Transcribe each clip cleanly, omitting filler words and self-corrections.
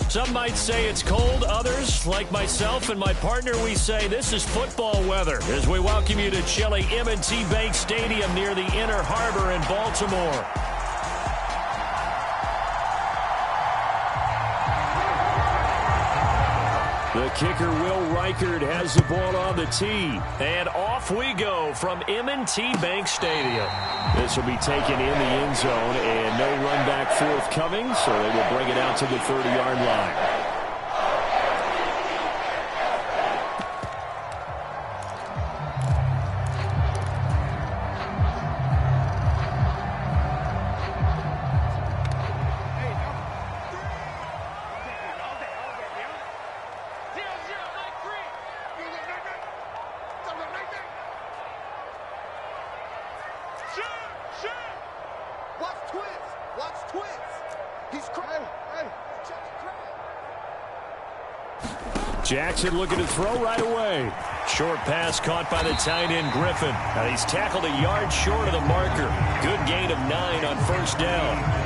Some might say it's cold. Others, like myself and my partner, we say this is football weather as we welcome you to chilly M&T Bank Stadium near the Inner Harbor in Baltimore. The kicker, Will Reichard, has the ball on the tee. And off we go from M&T Bank Stadium. This will be taken in the end zone, and no run back forthcoming, so they will bring it out to the 30-yard line. Jackson looking to throw right away. Short pass caught by the tight end Griffin. And he's tackled a yard short of the marker. Good gain of 9 on first down.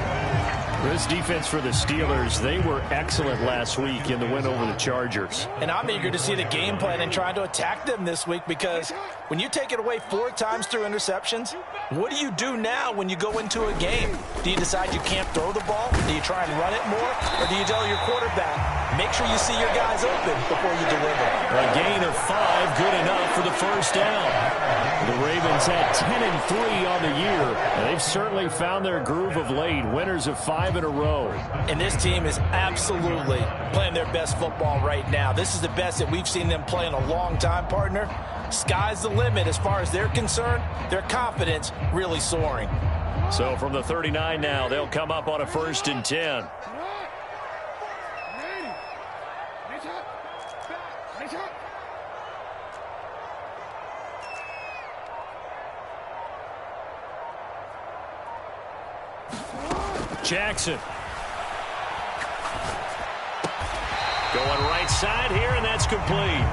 This defense for the Steelers, they were excellent last week in the win over the Chargers. And I'm eager to see the game plan and trying to attack them this week, because when you take it away 4 times through interceptions, what do you do now when you go into a game? Do you decide you can't throw the ball? Do you try and run it more? Or do you tell your quarterback, make sure you see your guys open before you deliver? A gain of 5, good enough for the first down. The Ravens had 10-3 on the year, and they've certainly found their groove of late, winners of 5 in a row. And this team is absolutely playing their best football right now. This is the best that we've seen them play in a long time, partner. Sky's the limit as far as they're concerned. Their confidence really soaring. So from the 39 now, they'll come up on a 1st and 10. Jackson. Going right side here, and that's complete.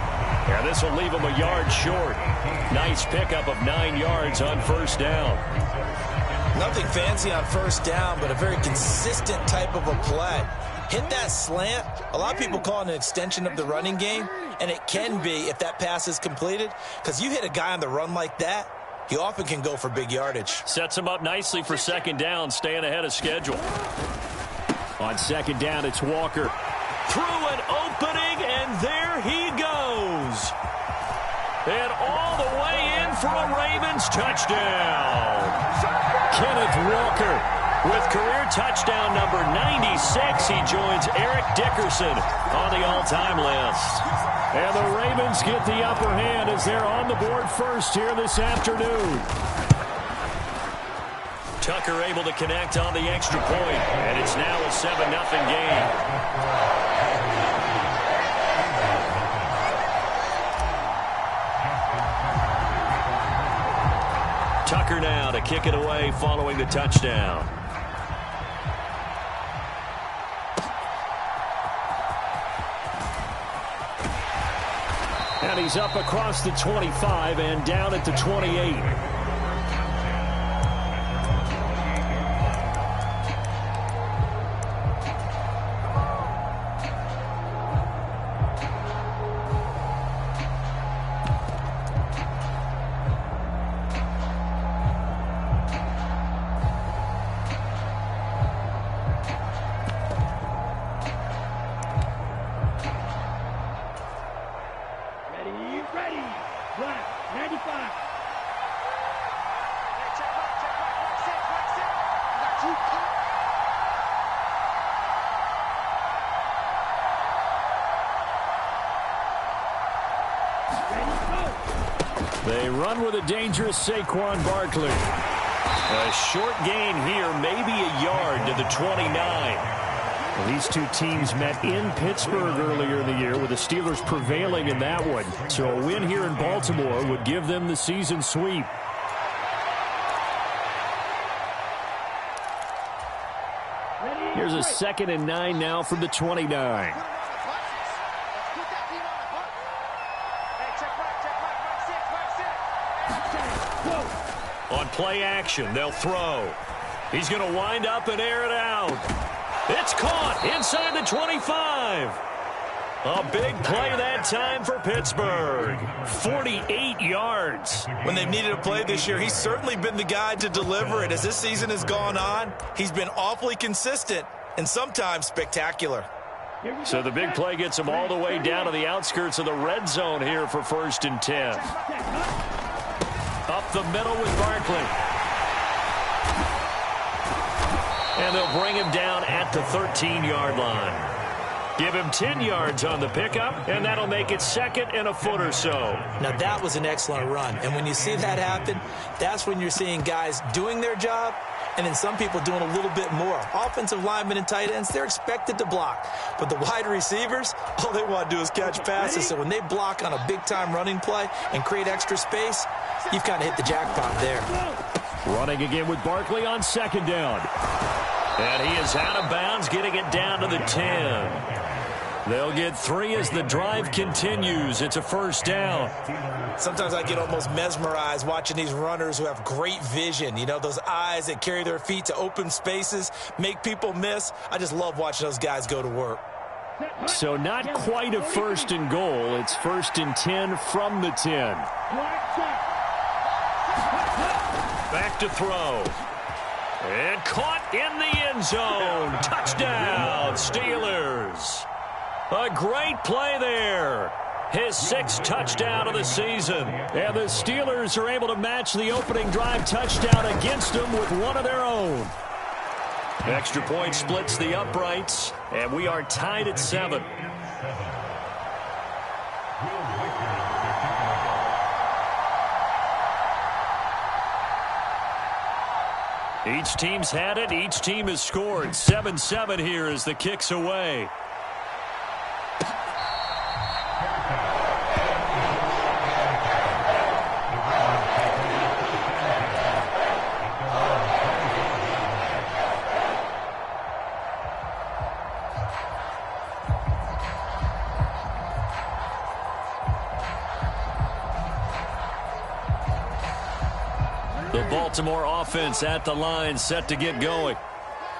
Yeah, this will leave him a yard short. Nice pickup of 9 yards on first down. Nothing fancy on first down, but a very consistent type of a play. Hit that slant. A lot of people call it an extension of the running game, and it can be if that pass is completed, because you hit a guy on the run like that, he often can go for big yardage. Sets him up nicely for second down, staying ahead of schedule. On second down, it's Walker. Through an opening, and there he goes. And all the way in for a Ravens touchdown. Kenneth Walker with career touchdown number 96. He joins Eric Dickerson on the all-time list. And the Ravens get the upper hand as they're on the board first here this afternoon. Tucker able to connect on the extra point, and it's now a 7-0 game. Tucker now to kick it away following the touchdown. And he's up across the 25 and down at the 28. They run with a dangerous Saquon Barkley. A short gain here, maybe a yard to the 29. Well, these two teams met in Pittsburgh earlier in the year, with the Steelers prevailing in that one. So a win here in Baltimore would give them the season sweep. Here's a 2nd and 9 now from the 29. On play action, they'll throw. He's going to wind up and air it out. It's caught inside the 25. A big play that time for Pittsburgh. 48 yards. When they've needed a play this year, he's certainly been the guy to deliver it. As this season has gone on, he's been awfully consistent and sometimes spectacular. So the big play gets him all the way down to the outskirts of the red zone here for 1st and 10. Up the middle with Barkley. And they'll bring him down at the 13-yard line. Give him 10 yards on the pickup, and that'll make it 2nd and a foot or so. Now, that was an excellent run. And when you see that happen, that's when you're seeing guys doing their job and then some people doing a little bit more. Offensive linemen and tight ends, they're expected to block. But the wide receivers, all they want to do is catch passes. So when they block on a big-time running play and create extra space, you've kind of hit the jackpot there. Running again with Barkley on 2nd down. And he is out of bounds, getting it down to the 10. They'll get 3 as the drive continues. It's a 1st down. Sometimes I get almost mesmerized watching these runners who have great vision. You know, those eyes that carry their feet to open spaces, make people miss. I just love watching those guys go to work. So not quite a 1st and goal. It's 1st and 10 from the 10. Back to throw. And caught in the end zone. Touchdown, Steelers. A great play there. His 6th touchdown of the season. And the Steelers are able to match the opening drive touchdown against them with one of their own. Extra point splits the uprights, and we are tied at 7. Each team's had it. Each team has scored. 7-7 here as the kick's away. Baltimore offense at the line, set to get going.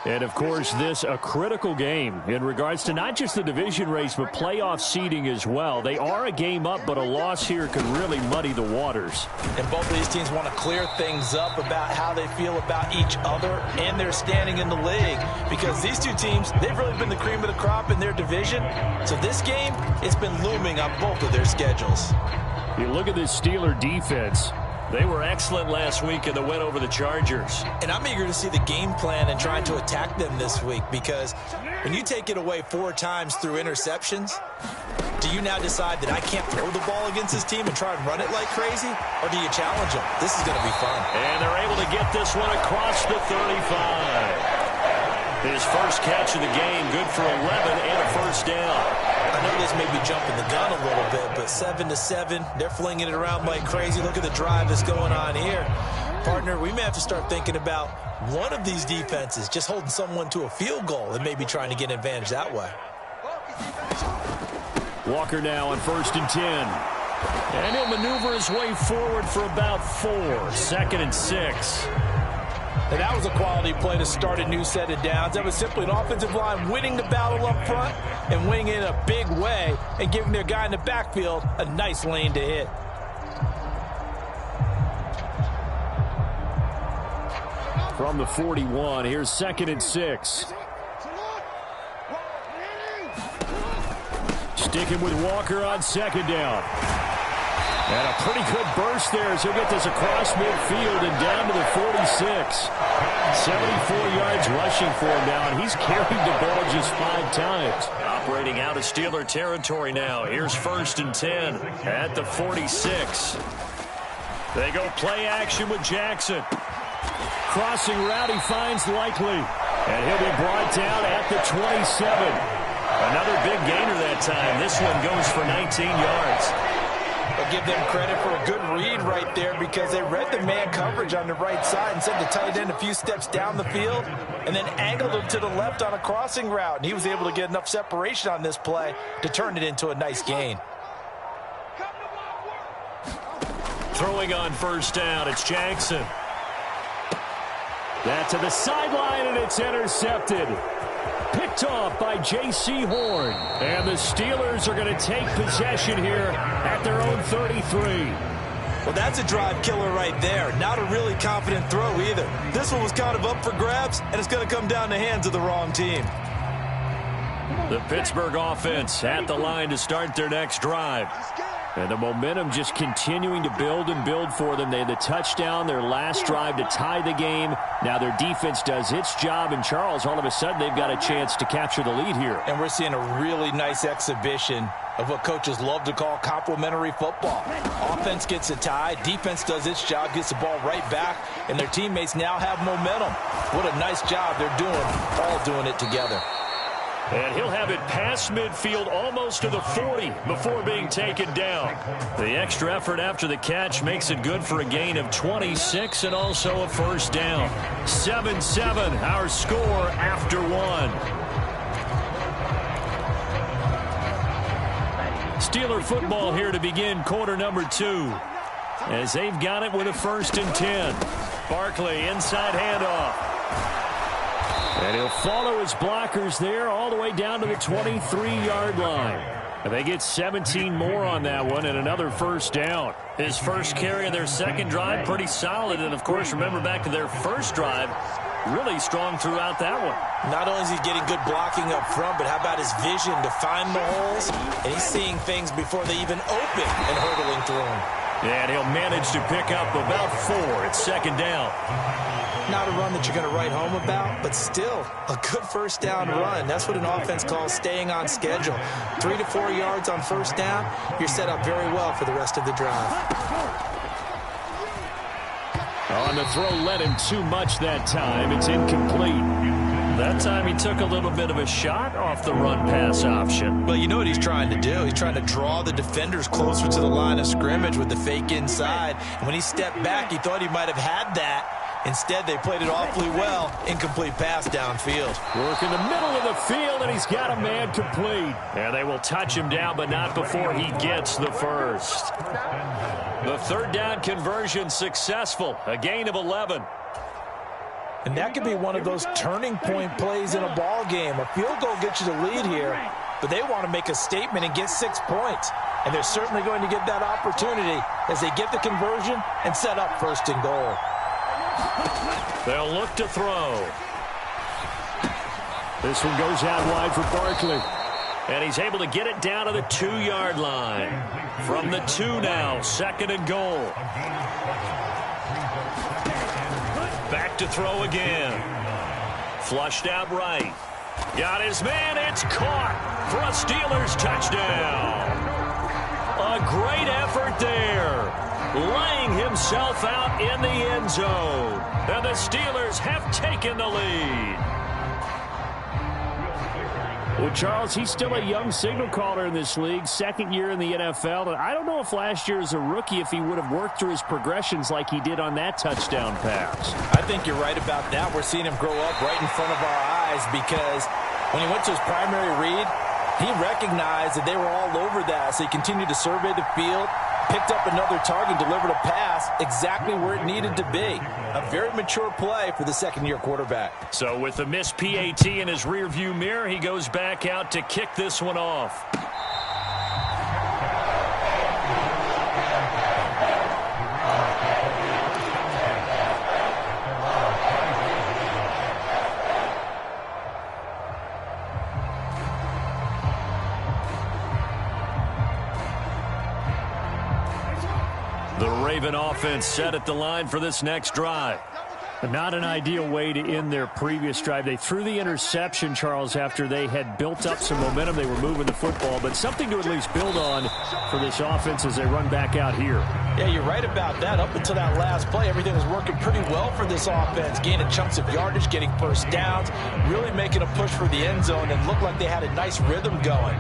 And, of course, this a critical game in regards to not just the division race, but playoff seeding as well. They are a game up, but a loss here could really muddy the waters. And both of these teams want to clear things up about how they feel about each other and their standing in the league. Because these two teams, they've really been the cream of the crop in their division. So this game, it's been looming on both of their schedules. You look at this Steeler defense. They were excellent last week in the win over the Chargers. And I'm eager to see the game plan and trying to attack them this week, because when you take it away 4 times through interceptions, do you now decide that I can't throw the ball against this team and try and run it like crazy? Or do you challenge them? This is going to be fun. And they're able to get this one across the 35. His first catch of the game, good for 11 and a 1st down. I know this may be jumping the gun a little bit, but 7-7, they're flinging it around like crazy. Look at the drive that's going on here. Partner, we may have to start thinking about one of these defenses just holding someone to a field goal and maybe trying to get an advantage that way. Walker now on 1st and 10. And he'll maneuver his way forward for about 4. 2nd and 6. And that was a quality play to start a new set of downs. That was simply an offensive line winning the battle up front and winning it in a big way and giving their guy in the backfield a nice lane to hit. From the 41, here's 2nd and 6. Sticking with Walker on 2nd down. And a pretty good burst there as he'll get this across midfield and down to the 46. 74 yards rushing for him now, and he's carried the ball just 5 times. Operating out of Steeler territory now. Here's 1st and 10 at the 46. They go play action with Jackson. Crossing route, he finds Likely. And he'll be brought down at the 27. Another big gainer that time. This one goes for 19 yards. I'll give them credit for a good read right there, because they read the man coverage on the right side and sent the tight end a few steps down the field and then angled him to the left on a crossing route. And he was able to get enough separation on this play to turn it into a nice gain. Throwing on 1st down, it's Jackson. That to the sideline, and it's intercepted. Picked off by J.C. Horn. And the Steelers are going to take possession here at their own 33. Well, that's a drive killer right there. Not a really confident throw either. This one was kind of up for grabs, and it's going to come down the hands of the wrong team. The Pittsburgh offense at the line to start their next drive. And the momentum just continuing to build and build for them. They had the touchdown, their last drive to tie the game. Now their defense does its job, and Charles, all of a sudden, they've got a chance to capture the lead here. And we're seeing a really nice exhibition of what coaches love to call complementary football. Offense gets a tie, defense does its job, gets the ball right back, and their teammates now have momentum. What a nice job they're doing, all doing it together. And he'll have it past midfield almost to the 40 before being taken down. The extra effort after the catch makes it good for a gain of 26 and also a first down. 7-7, our score after one. Steeler football here to begin quarter number 2. As they've got it with a 1st and 10. Barkley inside handoff. And he'll follow his blockers there all the way down to the 23-yard line. And they get 17 more on that one and another first down. His first carry of their second drive, pretty solid. And, of course, remember back to their first drive, really strong throughout that one. Not only is he getting good blocking up front, but how about his vision to find the holes? And he's seeing things before they even open and hurdling through them. And he'll manage to pick up about 4. It's second down. Not a run that you're going to write home about, but still a good first down run. That's what an offense calls staying on schedule. 3 to 4 yards on first down, you're set up very well for the rest of the drive. On the throw, led him too much that time. It's incomplete. That time he took a little bit of a shot off the run-pass option. Well, you know what he's trying to do. He's trying to draw the defenders closer to the line of scrimmage with the fake inside. And when he stepped back, he thought he might have had that. Instead, they played it awfully well. Incomplete pass downfield. Work in the middle of the field, and he's got a man complete. And they will touch him down, but not before he gets the first. The third down conversion successful. A gain of 11. And that could be one of those turning point plays in a ball game. A field goal gets you the lead here, but they want to make a statement and get 6 points. And they're certainly going to get that opportunity as they get the conversion and set up 1st and goal. They'll look to throw. This one goes out wide for Barkley. And he's able to get it down to the 2-yard line. From the 2 now, 2nd and goal. Back to throw again. Flushed out right. Got his man. It's caught for a Steelers touchdown. A great effort there. Laying himself out in the end zone. And the Steelers have taken the lead. Well, Charles, he's still a young signal caller in this league, 2nd year in the NFL. And I don't know if last year as a rookie, if he would have worked through his progressions like he did on that touchdown pass. I think you're right about that. We're seeing him grow up right in front of our eyes because when he went to his primary read, he recognized that they were all over that. So he continued to survey the field, picked up another target, delivered a pass exactly where it needed to be. A very mature play for the 2nd-year quarterback. So with the missed PAT in his rearview mirror, he goes back out to kick this one off. The Raven offense set at the line for this next drive. Not an ideal way to end their previous drive. They threw the interception, Charles, after they had built up some momentum. They were moving the football, but something to at least build on for this offense as they run back out here. Yeah, you're right about that. Up until that last play, everything was working pretty well for this offense. Gaining chunks of yardage, getting first downs, really making a push for the end zone, and looked like they had a nice rhythm going.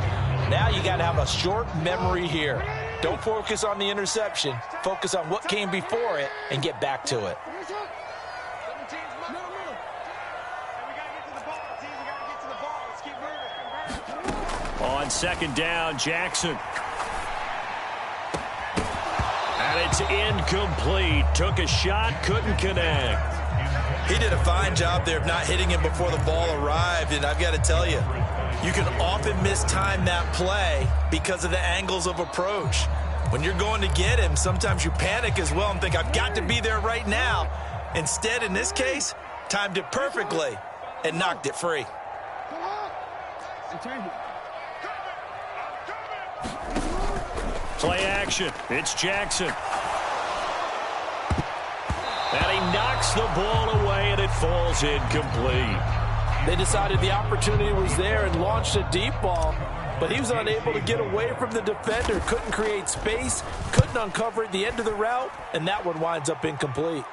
Now you got to have a short memory here. Don't focus on the interception. Focus on what came before it and get back to it. On 2nd down, Jackson. And it's incomplete. Took a shot, couldn't connect. He did a fine job there of not hitting him before the ball arrived, and I've got to tell you, you can often mistime that play because of the angles of approach. When you're going to get him, sometimes you panic as well and think, I've got to be there right now. Instead, in this case, timed it perfectly and knocked it free. Play action. It's Jackson. And he knocks the ball away, and it falls incomplete. They decided the opportunity was there and launched a deep ball, but he was unable to get away from the defender, couldn't create space, couldn't uncover at the end of the route, and that one winds up incomplete.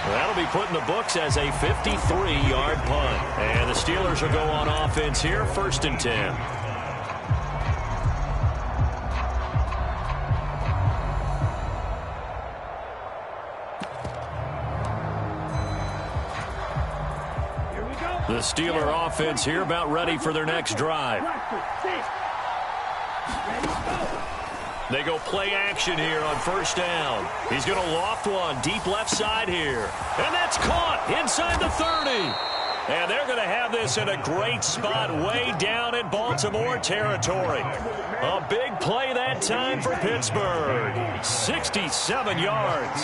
That'll be put in the books as a 53-yard punt. And the Steelers will go on offense here, 1st and 10. The Steeler offense here about ready for their next drive. They go play action here on 1st down. He's going to loft one deep left side here. And that's caught inside the 30. And they're going to have this in a great spot way down in Baltimore territory. A big play that time for Pittsburgh. 67 yards.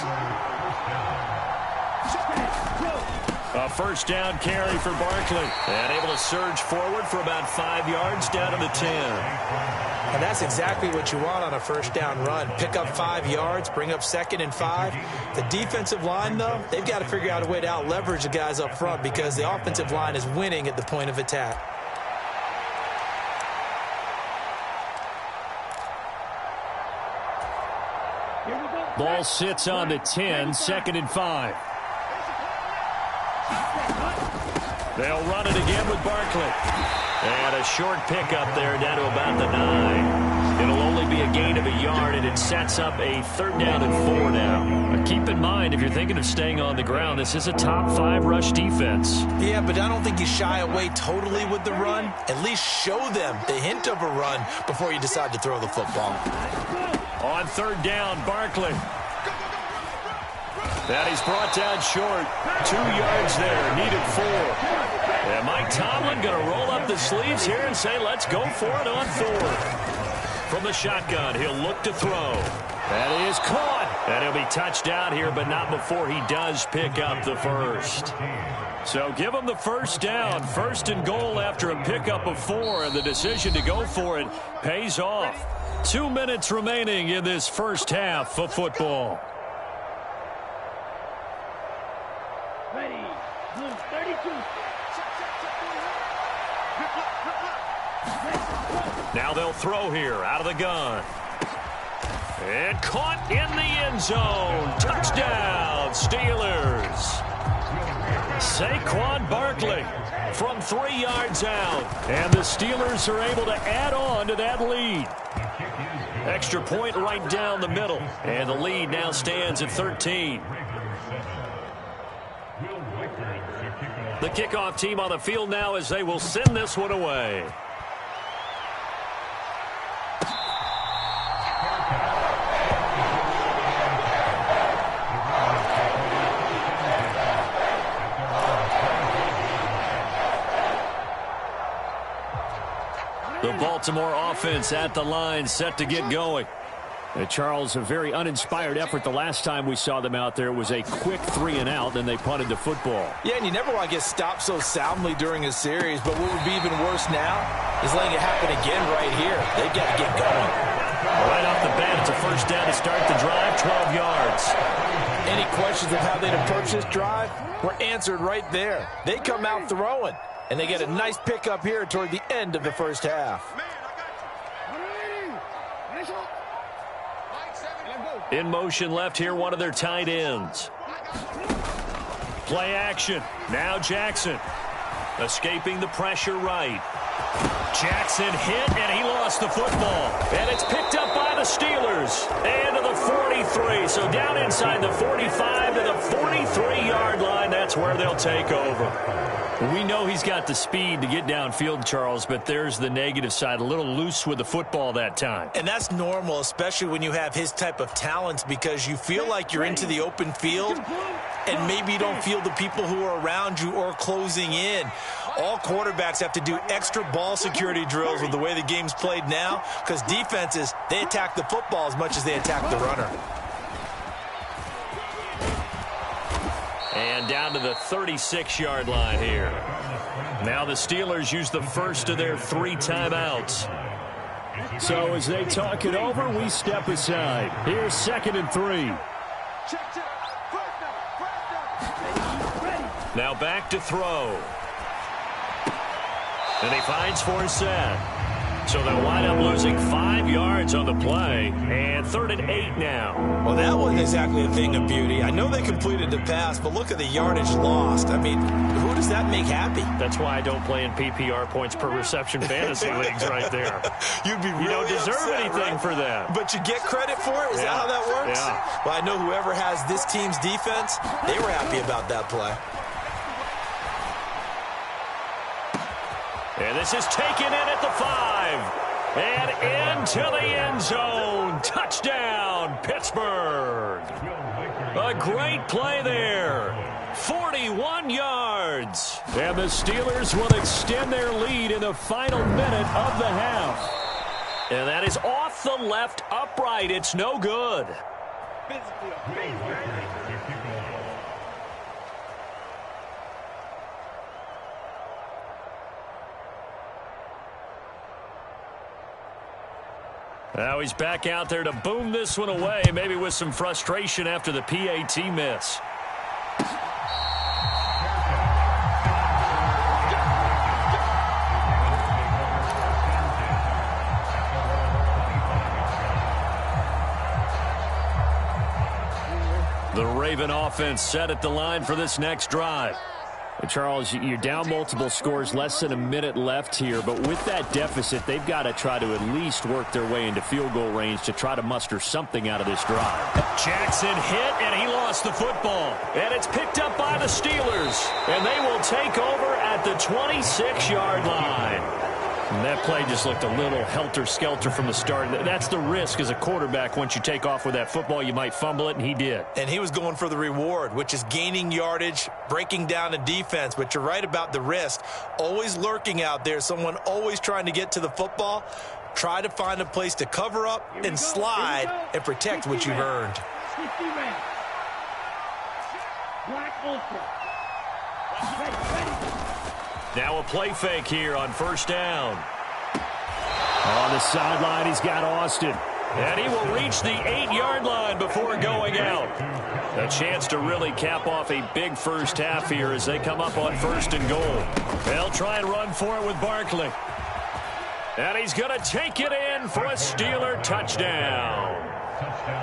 A 1st down carry for Barkley. And able to surge forward for about 5 yards down to the 10. And that's exactly what you want on a 1st down run. Pick up 5 yards, bring up 2nd and 5. The defensive line, though, they've got to figure out a way to out-leverage the guys up front because the offensive line is winning at the point of attack. Ball sits on the 10, 2nd and 5. They'll run it again with Barkley. And a short pickup there down to about the 9. It'll only be a gain of a yard, and it sets up a 3rd down and 4 now. Keep in mind, if you're thinking of staying on the ground, this is a top 5 rush defense. Yeah, but I don't think you shy away totally with the run. At least show them the hint of a run before you decide to throw the football. On 3rd down, Barkley. And he's brought down short. 2 yards there, needed 4. And Mike Tomlin going to roll up the sleeves here and say, let's go for it on 4th. From the shotgun, he'll look to throw. That is caught. And he'll be touched down here, but not before he does pick up the 1st. So give him the 1st down. 1st and goal after a pickup of 4, and the decision to go for it pays off. 2 minutes remaining in this 1st half of football. Now they'll throw here out of the gun. And caught in the end zone. Touchdown, Steelers. Saquon Barkley from 3 yards out. And the Steelers are able to add on to that lead. Extra point right down the middle. And the lead now stands at 13. The kickoff team on the field now as they will send this one away. The Baltimore offense at the line, set to get going. Charles, a very uninspired effort the last time we saw them out there. It was a quick 3 and out, then they punted the football. Yeah, and you never want to get stopped so soundly during a series, but what would be even worse now is letting it happen again right here. They've got to get going. Right off the bat, it's a 1st down to start the drive, 12 yards. Any questions of how they'd approach this drive were answered right there. They come out throwing, and they get a nice pickup here toward the end of the 1st half. In motion left here, one of their tight ends. Play action. Now Jackson. Escaping the pressure right. Jackson hit, and he lost the football. And it's picked up by the Steelers. And to the 43. So down inside the 45 to the 43-yard line. That's that's where they'll take over. We know he's got the speed to get downfield, Charles, but there's the negative side. A little loose with the football that time. And that's normal, especially when you have his type of talents, because you feel like you're into the open field and maybe you don't feel the people who are around you or closing in. All quarterbacks have to do extra ball security drills with the way the game's played now, because defenses, they attack the football as much as they attack the runner. And down to the 36-yard line here. Now the Steelers use the first of their 3 timeouts. So as they talk it over, we step aside. Here's 2nd and 3. Now back to throw. And he finds Forsett. So they'll wind up losing 5 yards on the play. And 3rd and 8 now. Well, that wasn't exactly a thing of beauty. I know they completed the pass, but look at the yardage lost. I mean, who does that make happy? That's why I don't play in PPR points per reception fantasy leagues right there. You'd be really You don't deserve upset, anything right? for that. But you get credit for it? Is that how that works? Yeah. Well, I know whoever has this team's defense, they were happy about that play. And this is taken in at the 5. And into the end zone. Touchdown, Pittsburgh. A great play there. 41 yards. And the Steelers will extend their lead in the final minute of the half. And that is off the left upright. It's no good. Now he's back out there to boom this one away, maybe with some frustration after the PAT miss. The Raven offense set at the line for this next drive. Charles, you're down multiple scores, less than a minute left here, but with that deficit, they've got to try to at least work their way into field goal range to try to muster something out of this drive. Jackson hit, and he lost the football. And it's picked up by the Steelers, and they will take over at the 26-yard line. And that play just looked a little helter-skelter from the start. That's the risk as a quarterback. Once you take off with that football, you might fumble it, and he did. And he was going for the reward, which is gaining yardage, breaking down a defense. But you're right about the risk. Always lurking out there, someone always trying to get to the football. Try to find a place to cover up and slide and protect what you've earned. Now a play fake here on 1st down. On the sideline, he's got Austin. And he will reach the 8-yard line before going out. A chance to really cap off a big first half here as they come up on 1st and goal. They'll try and run for it with Barkley. And he's going to take it in for a Steeler touchdown.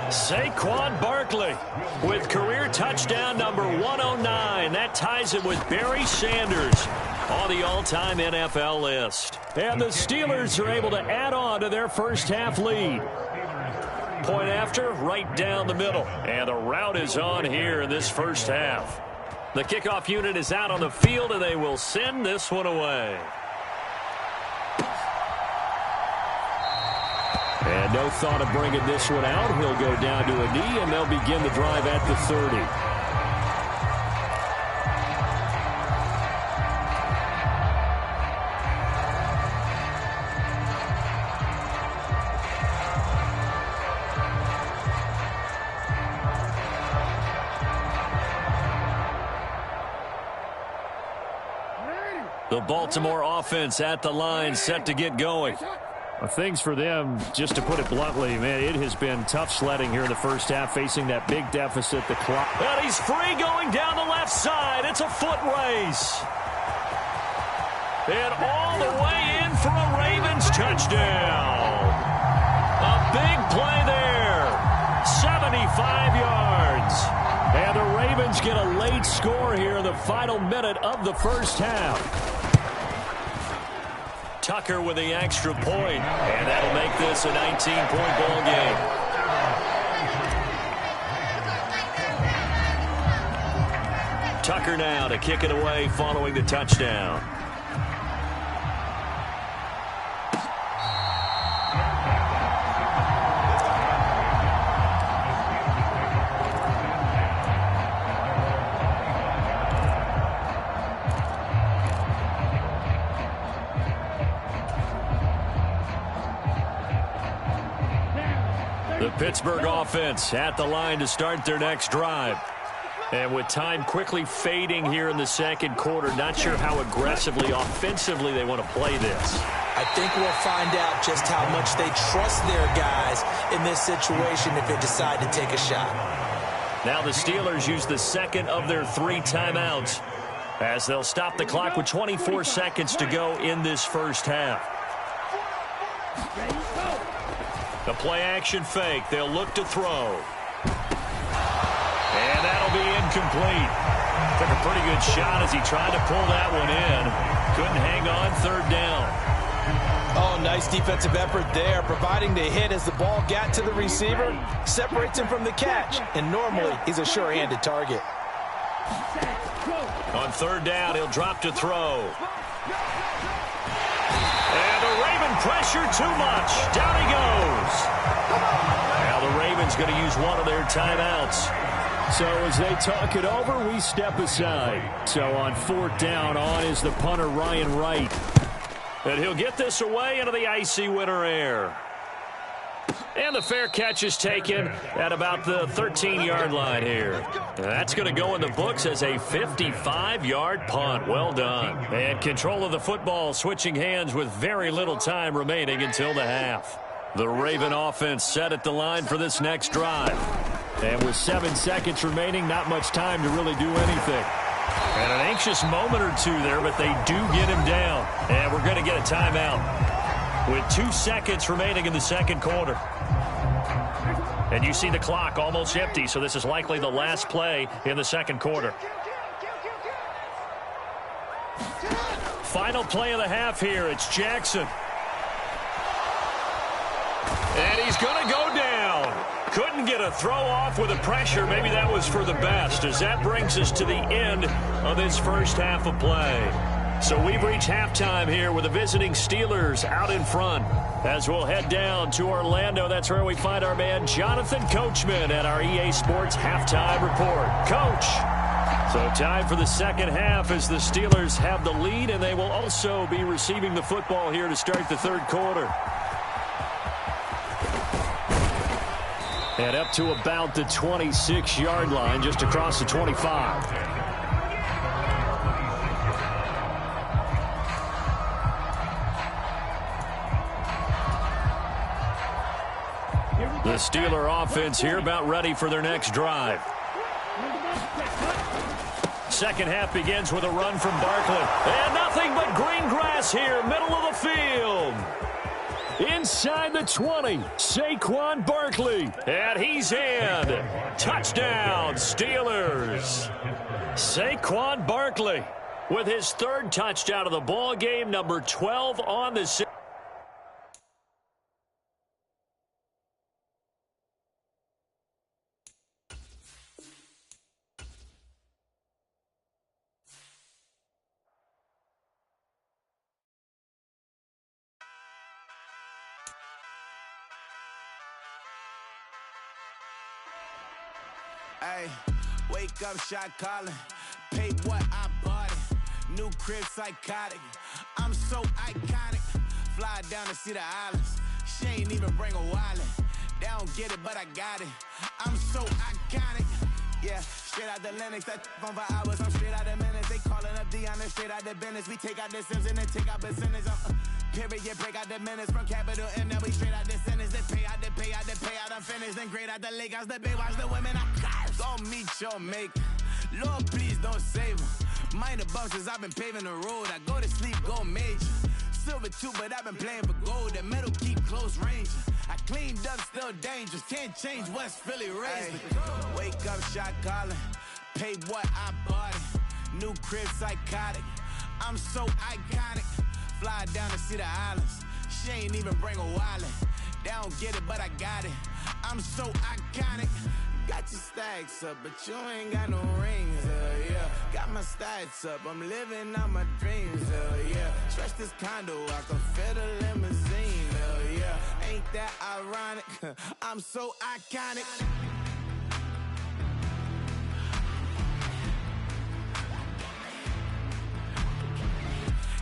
Saquon Barkley with career touchdown number 109. That ties him with Barry Sanders on the all-time NFL list. And the Steelers are able to add on to their first half lead. Point after, right down the middle. And the route is on here in this first half. The kickoff unit is out on the field, and they will send this one away. And no thought of bringing this one out. He'll go down to a knee, and they'll begin the drive at the 30. The Baltimore offense at the line, set to get going. Well, things for them, just to put it bluntly, man, it has been tough sledding here in the first half, facing that big deficit, the clock. And he's free going down the left side. It's a foot race. And all the way in for a Ravens touchdown. A big play there. 75 yards. And the Ravens get a late score here in the final minute of the first half. Tucker with the extra point, and that'll make this a 19-point ball game. Tucker now to kick it away following the touchdown. The Pittsburgh offense at the line to start their next drive. And with time quickly fading here in the second quarter, not sure how aggressively, offensively they want to play this. I think we'll find out just how much they trust their guys in this situation if they decide to take a shot. Now the Steelers use the second of their 3 timeouts as they'll stop the clock with 24 seconds to go in this first half. The play-action fake. They'll look to throw. And that'll be incomplete. Took a pretty good shot as he tried to pull that one in. Couldn't hang on, third down. Oh, nice defensive effort there, providing the hit as the ball got to the receiver, separates him from the catch, and normally he's a sure-handed target. On third down, he'll drop to throw. And the Raven pressure too much. Down he goes. Now the Ravens going to use one of their timeouts. So as they talk it over, we step aside. So on fourth down, on is the punter, Ryan Wright. And he'll get this away into the icy winter air. And the fair catch is taken at about the 13-yard line here. And that's going to go in the books as a 55-yard punt. Well done. And control of the football switching hands with very little time remaining until the half. The Raven offense set at the line for this next drive. And with 7 seconds remaining, not much time to really do anything. And an anxious moment or two there, but they do get him down. And we're going to get a timeout with 2 seconds remaining in the second quarter. And you see the clock almost empty, so this is likely the last play in the second quarter. Final play of the half here. It's Jackson. And he's going to go down. Couldn't get a throw off with the pressure. Maybe that was for the best, as that brings us to the end of this first half of play. So we've reached halftime here with the visiting Steelers out in front. As we'll head down to Orlando, that's where we find our man Jonathan Coachman at our EA Sports Halftime Report. Coach, so time for the second half as the Steelers have the lead, and they will also be receiving the football here to start the third quarter. And up to about the 26-yard line, just across the 25. The Steeler offense here about ready for their next drive. Second half begins with a run from Barkley. And nothing but green grass here, middle of the field. Inside the 20, Saquon Barkley. And he's in. Touchdown, Steelers. Saquon Barkley with his third touchdown of the ball game, number 12 on the season. Hey, wake up, shot calling. Pay what I bought it. New crib, psychotic. I'm so iconic. Fly down to see the islands. She ain't even bring a wallet. They don't get it, but I got it. I'm so iconic. Yeah, straight out the Lennox. That phone for hours. I'm straight out the minutes. They calling up Dion and straight out the business. We take out the Sims and then take out percentage. Period, break out the minutes from capital M. Now we straight out the sentence. They pay out, they pay out, they pay out. I'm finished. Then grade out the lake house. The bay watch the women. I curse. Go meet your maker. Lord, please don't save them. Minor bumps as I've been paving the road. I go to sleep, go major. Silver too, but I've been playing for gold. The metal keep close range. I cleaned up, still dangerous. Can't change West Philly raised. Wake up, shot calling. Pay what I bought it. New crib, psychotic. I'm so iconic. Fly down to see the islands. She ain't even bring a wallet. They don't get it, but I got it. I'm so iconic. Got your stacks up, but you ain't got no rings, yeah. Got my stats up, I'm living out my dreams, yeah. Stretch this condo, I can fit a limousine, yeah. Ain't that ironic? I'm so iconic.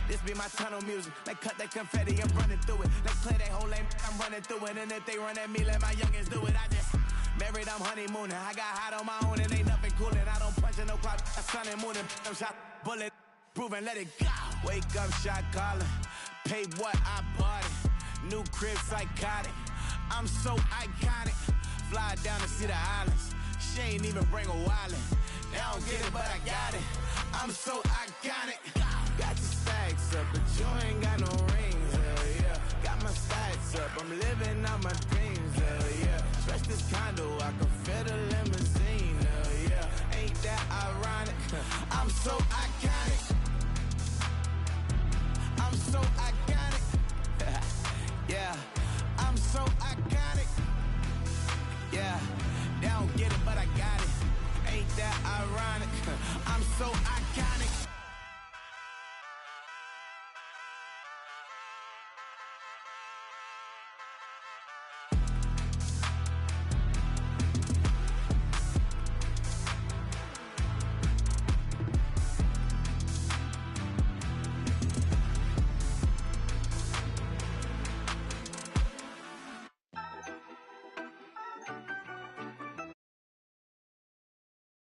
This be my tunnel music. Like cut that confetti, I'm running through it. Like play that whole lane, I'm running through it. And if they run at me, let my youngins do it. I just married, I'm honeymooning. I got hot on my own and ain't nothing coolin'. I don't punch in no clock, I sun and moon and I'm shot bullet, proven, let it go. Wake up, shot calling. Pay what I bought it. New crib, psychotic. I'm so iconic. Fly down to see the islands. She ain't even bring a wallet. They don't get it, but I got it. I'm so iconic. Got your stacks up, but you ain't got no rings, yeah. Got my stats up, I'm living out my dreams, yeah. Stretch this condo, I can